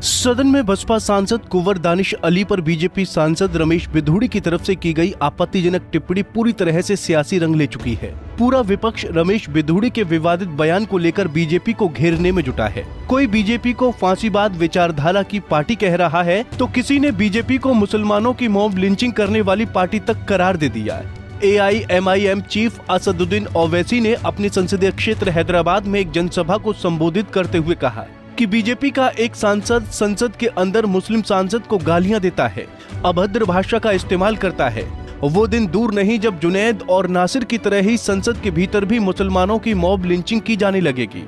सदन में बसपा सांसद कुंवर दानिश अली पर बीजेपी सांसद रमेश बिधूड़ी की तरफ से की गई आपत्तिजनक टिप्पणी पूरी तरह से सियासी रंग ले चुकी है। पूरा विपक्ष रमेश बिधूड़ी के विवादित बयान को लेकर बीजेपी को घेरने में जुटा है। कोई बीजेपी को फांसीवाद विचारधारा की पार्टी कह रहा है, तो किसी ने बीजेपी को मुसलमानों की मॉब लिंचिंग करने वाली पार्टी तक करार दे दिया है। AIMIM चीफ असदुद्दीन ओवैसी ने अपने संसदीय क्षेत्र हैदराबाद में एक जनसभा को संबोधित करते हुए कहा कि बीजेपी का एक सांसद संसद के अंदर मुस्लिम सांसद को गालियां देता है, अभद्र भाषा का इस्तेमाल करता है। वो दिन दूर नहीं जब जुनैद और नासिर की तरह ही संसद के भीतर भी मुसलमानों की मॉब लिंचिंग की जाने लगेगी।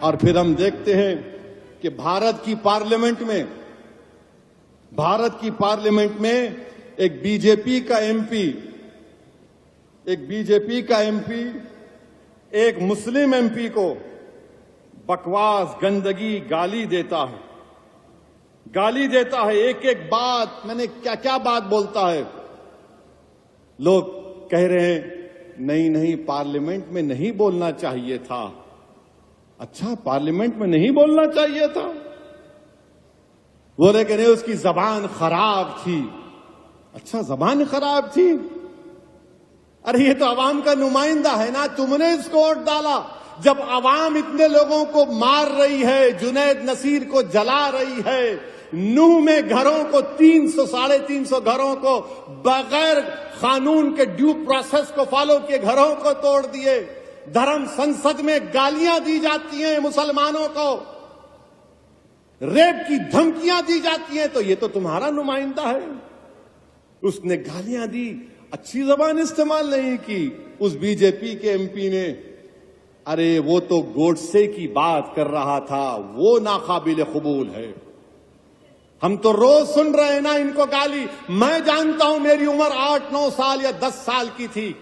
और फिर हम देखते हैं कि भारत की पार्लियामेंट में एक बीजेपी का एमपी एक मुस्लिम एमपी को बकवास, गंदगी, गाली देता है। एक बात, मैंने क्या बात बोलता है। लोग कह रहे हैं नहीं पार्लियामेंट में नहीं बोलना चाहिए था। अच्छा, पार्लियामेंट में नहीं बोलना चाहिए था? बोले कि नहीं, उसकी जबान खराब थी। अच्छा, जबान खराब थी? अरे ये तो अवाम का नुमाइंदा है ना, तुमने इसको वोट डाला। जब अवाम इतने लोगों को मार रही है, जुनैद नसीर को जला रही है, नूह में घरों को 300-350 घरों को बगैर कानून के ड्यू प्रोसेस को फॉलो किए घरों को तोड़ दिए, धर्म संसद में गालियां दी जाती हैं मुसलमानों को, रेप की धमकियां दी जाती हैं, तो ये तो तुम्हारा नुमाइंदा है। उसने गालियां दी, अच्छी जबान इस्तेमाल नहीं की। उस बीजेपी के एमपी ने, अरे वो तो गोडसे की बात कर रहा था, वो नाकाबिल कबूल है। हम तो रोज सुन रहे हैं ना इनको गाली। मैं जानता हूं, मेरी उम्र 8-9 साल या 10 साल की थी।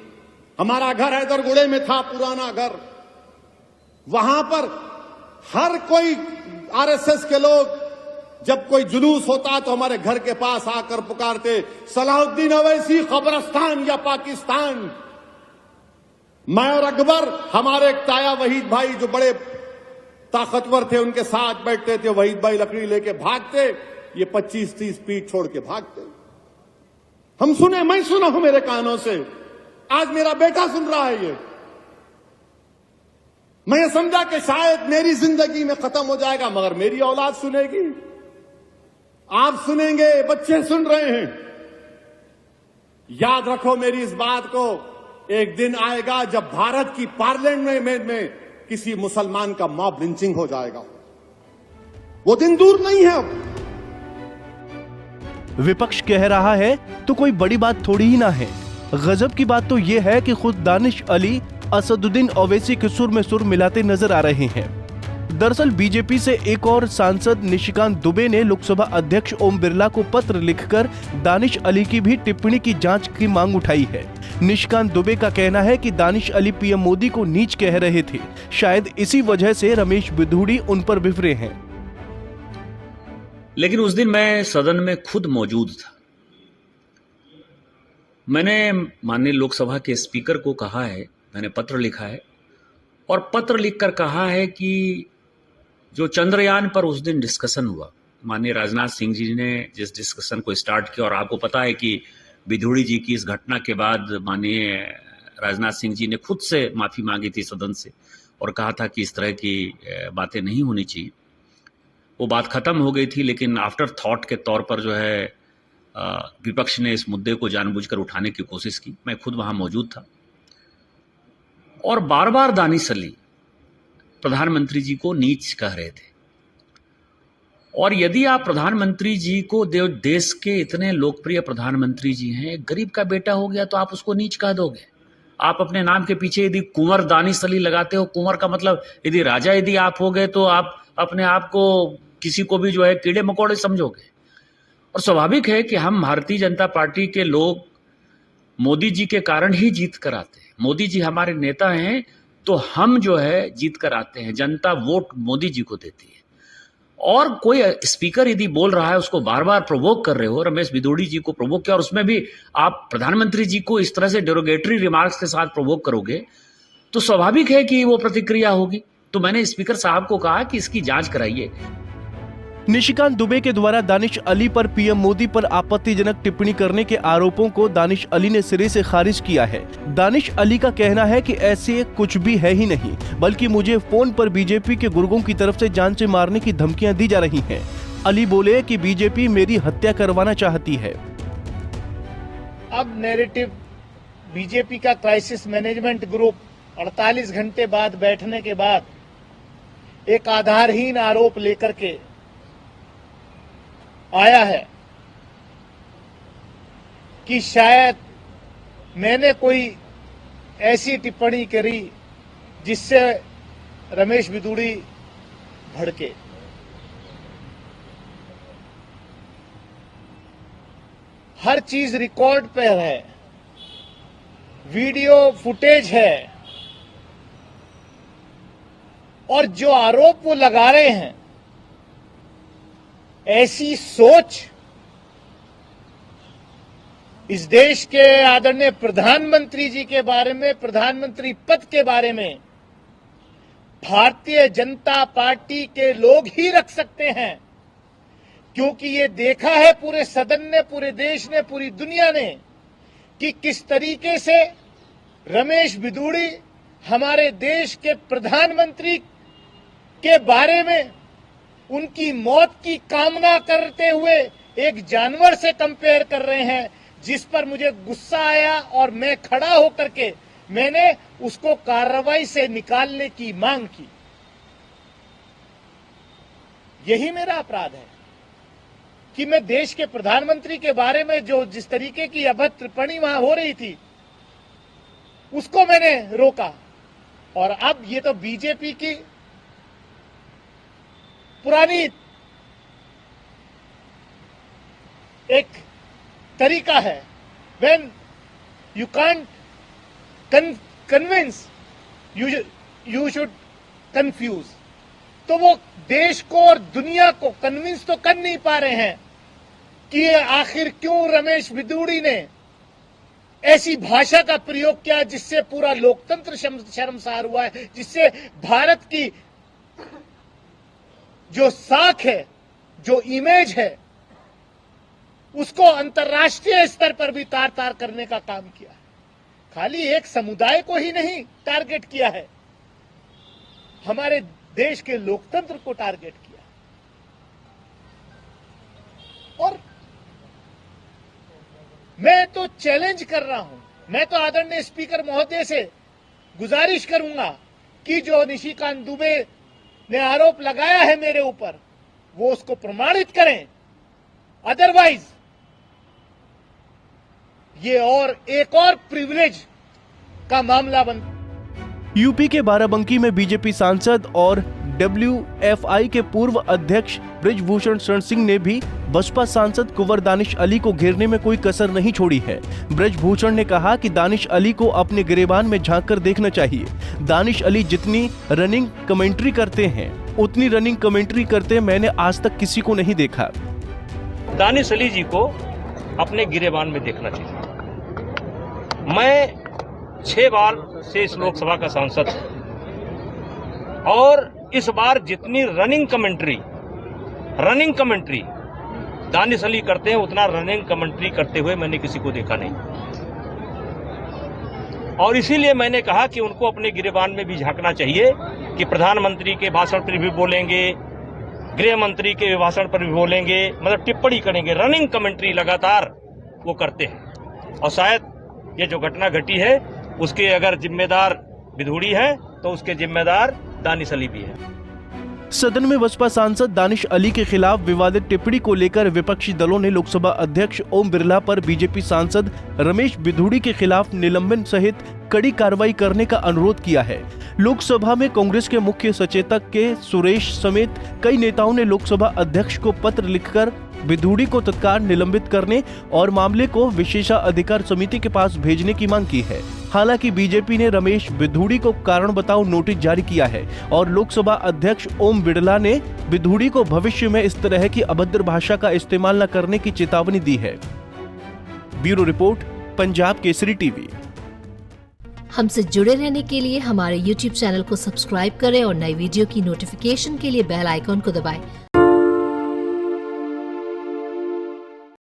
हमारा घर हैदरगुड़े में था, पुराना घर। वहां पर हर कोई आरएसएस के लोग, जब कोई जुलूस होता तो हमारे घर के पास आकर पुकारते, सलाहुद्दीन ओवैसी कब्रिस्तान या पाकिस्तान। मैं और अकबर, हमारे एक ताया वहीद भाई जो बड़े ताकतवर थे, उनके साथ बैठते थे। वहीद भाई लकड़ी लेके भागते, ये 25-30 फीट छोड़ के भागते। मैं सुना हूं मेरे कानों से। आज मेरा बेटा सुन रहा है ये। मैं समझा कि शायद मेरी जिंदगी में खत्म हो जाएगा, मगर मेरी औलाद सुनेगी, आप सुनेंगे, बच्चे सुन रहे हैं। याद रखो मेरी इस बात को, एक दिन आएगा जब भारत की पार्लियामेंट में किसी मुसलमान का मॉब लिंचिंग हो जाएगा। वो दिन दूर नहीं है। अब विपक्ष कह रहा है तो कोई बड़ी बात थोड़ी ही ना है। गजब की बात तो ये है कि खुद दानिश अली असदुद्दीन ओवैसी के सुर में सुर मिलाते नजर आ रहे हैं। दरअसल बीजेपी से एक और सांसद निशिकांत दुबे ने लोकसभा अध्यक्ष ओम बिरला को पत्र लिखकर दानिश अली की भी टिप्पणी की जांच की मांग उठाई है। निशिकांत दुबे का कहना है कि दानिश अली पीएम मोदी को नीच कह रहे थे, शायद इसी वजह से रमेश बिधूड़ी उन पर बिफरे हैं। लेकिन उस दिन मैं सदन में खुद मौजूद था। मैंने माननीय लोकसभा के स्पीकर को कहा है, मैंने पत्र लिखा है और पत्र लिखकर कहा है कि जो चंद्रयान पर उस दिन डिस्कशन हुआ, माननीय राजनाथ सिंह जी ने जिस डिस्कशन को स्टार्ट किया, और आपको पता है कि बिधूड़ी जी की इस घटना के बाद माननीय राजनाथ सिंह जी ने खुद से माफी मांगी थी सदन से और कहा था कि इस तरह की बातें नहीं होनी चाहिए। वो बात खत्म हो गई थी, लेकिन आफ्टर थॉट के तौर पर जो है विपक्ष ने इस मुद्दे को जानबूझकर उठाने की कोशिश की। मैं खुद वहां मौजूद था और बार बार दानिश अली प्रधानमंत्री जी को नीच कह रहे थे। और यदि आप प्रधानमंत्री जी को, देश के इतने लोकप्रिय प्रधानमंत्री जी हैं, गरीब का बेटा हो गया तो आप उसको नीच कह दोगे? आप अपने नाम के पीछे यदि कुंवर दानिश अली लगाते हो, कुंवर का मतलब यदि राजा यदि आप हो गए, तो आप अपने आप को किसी को भी जो है कीड़े मकोड़े समझोगे। और स्वाभाविक है कि हम भारतीय जनता पार्टी के लोग मोदी जी के कारण ही जीत कर आते हैं। मोदी जी हमारे नेता हैं, तो हम जो है जीत कर आते हैं। जनता वोट मोदी जी को देती है। और कोई स्पीकर यदि बोल रहा है, उसको बार बार प्रोवोक कर रहे हो, रमेश बिधूड़ी जी को प्रोवोक किया और उसमें भी आप प्रधानमंत्री जी को इस तरह से डेरोगेटरी रिमार्क्स के साथ प्रोवोक करोगे, तो स्वाभाविक है कि वो प्रतिक्रिया होगी। तो मैंने स्पीकर साहब को कहा कि इसकी जांच कराइए। निशिकांत दुबे के द्वारा दानिश अली पर पीएम मोदी पर आपत्तिजनक टिप्पणी करने के आरोपों को दानिश अली ने सिरे से खारिज किया है। दानिश अली का कहना है कि ऐसे कुछ भी है ही नहीं, बल्कि मुझे फोन पर बीजेपी के गुर्गों की तरफ से जान से मारने की धमकियां दी जा रही हैं। अली बोले कि बीजेपी मेरी हत्या करवाना चाहती है। अब नैरेटिव बीजेपी का क्राइसिस मैनेजमेंट ग्रुप 48 घंटे बाद बैठने के बाद एक आधारहीन आरोप लेकर के आया है कि शायद मैंने कोई ऐसी टिप्पणी करी जिससे रमेश बिधूड़ी भड़के। हर चीज रिकॉर्ड पे है, वीडियो फुटेज है, और जो आरोप वो लगा रहे हैं, ऐसी सोच इस देश के आदरणीय प्रधानमंत्री जी के बारे में, प्रधानमंत्री पद के बारे में भारतीय जनता पार्टी के लोग ही रख सकते हैं, क्योंकि ये देखा है पूरे सदन ने, पूरे देश ने, पूरी दुनिया ने कि किस तरीके से रमेश बिधूड़ी हमारे देश के प्रधानमंत्री के बारे में उनकी मौत की कामना करते हुए एक जानवर से कंपेयर कर रहे हैं, जिस पर मुझे गुस्सा आया और मैं खड़ा होकर के मैंने उसको कार्रवाई से निकालने की मांग की। यही मेरा अपराध है कि मैं देश के प्रधानमंत्री के बारे में जो जिस तरीके की अभद्र टिप्पणी वहां हो रही थी उसको मैंने रोका। और अब ये तो बीजेपी की पुरानी एक तरीका है, when you can't convince you should confuse. तो वो देश को और दुनिया को कन्विंस तो कर नहीं पा रहे हैं कि आखिर क्यों रमेश बिधूड़ी ने ऐसी भाषा का प्रयोग किया जिससे पूरा लोकतंत्र शर्मसार हुआ है, जिससे भारत की जो साख है, जो इमेज है, उसको अंतर्राष्ट्रीय स्तर पर भी तार तार करने का काम किया है। खाली एक समुदाय को ही नहीं टारगेट किया है, हमारे देश के लोकतंत्र को टारगेट किया। और मैं तो चैलेंज कर रहा हूं, मैं तो आदरणीय स्पीकर महोदय से गुजारिश करूंगा कि जो निशिकांत दुबे ने आरोप लगाया है मेरे ऊपर, वो उसको प्रमाणित करें, अदरवाइज ये और एक और प्रिविलेज का मामला बन। यूपी के बाराबंकी में बीजेपी सांसद और WFI के पूर्व अध्यक्ष ब्रिजभूषण शरण सिंह ने भी बसपा सांसद कुंवर दानिश अली को घेरने में कोई कसर नहीं छोड़ी है। ब्रिजभूषण ने कहा कि दानिश अली को अपने गिरेबान में झांककर देखना चाहिए। दानिश अली जितनी रनिंग कमेंट्री करते हैं उतनी रनिंग कमेंट्री करते मैंने आज तक किसी को नहीं देखा। दानिश अली जी को अपने गिरेबान में देखना चाहिए। मैं 6 बार से इस लोकसभा का सांसद हूं और इस बार जितनी रनिंग कमेंट्री दानिश अली करते हैं उतना रनिंग कमेंट्री करते हुए मैंने किसी को देखा नहीं। और इसीलिए मैंने कहा कि उनको अपने गिरेबान में भी झांकना चाहिए कि प्रधानमंत्री के भाषण पर भी बोलेंगे, गृह मंत्री के भाषण पर भी बोलेंगे, मतलब टिप्पणी करेंगे, रनिंग कमेंट्री लगातार वो करते हैं। और शायद ये जो घटना घटी है उसके अगर जिम्मेदार बिधूड़ी है तो उसके जिम्मेदार दानिश अली भी है। सदन में बसपा सांसद दानिश अली के खिलाफ विवादित टिप्पणी को लेकर विपक्षी दलों ने लोकसभा अध्यक्ष ओम बिरला पर बीजेपी सांसद रमेश बिधूड़ी के खिलाफ निलंबन सहित कड़ी कार्रवाई करने का अनुरोध किया है। लोकसभा में कांग्रेस के मुख्य सचेतक के सुरेश समेत कई नेताओं ने लोकसभा अध्यक्ष को पत्र लिखकर बिधूड़ी को तत्काल निलंबित करने और मामले को विशेषाधिकार समिति के पास भेजने की मांग की है। हालांकि बीजेपी ने रमेश बिधूड़ी को कारण बताओ नोटिस जारी किया है और लोकसभा अध्यक्ष ओम बिरला ने बिधूड़ी को भविष्य में इस तरह की अभद्र भाषा का इस्तेमाल न करने की चेतावनी दी है। Bureau report, Punjab Kesari TV. हमसे जुड़े रहने के लिए हमारे YouTube चैनल को सब्सक्राइब करें और नई वीडियो की नोटिफिकेशन के लिए बेल आइकॉन को दबाएं।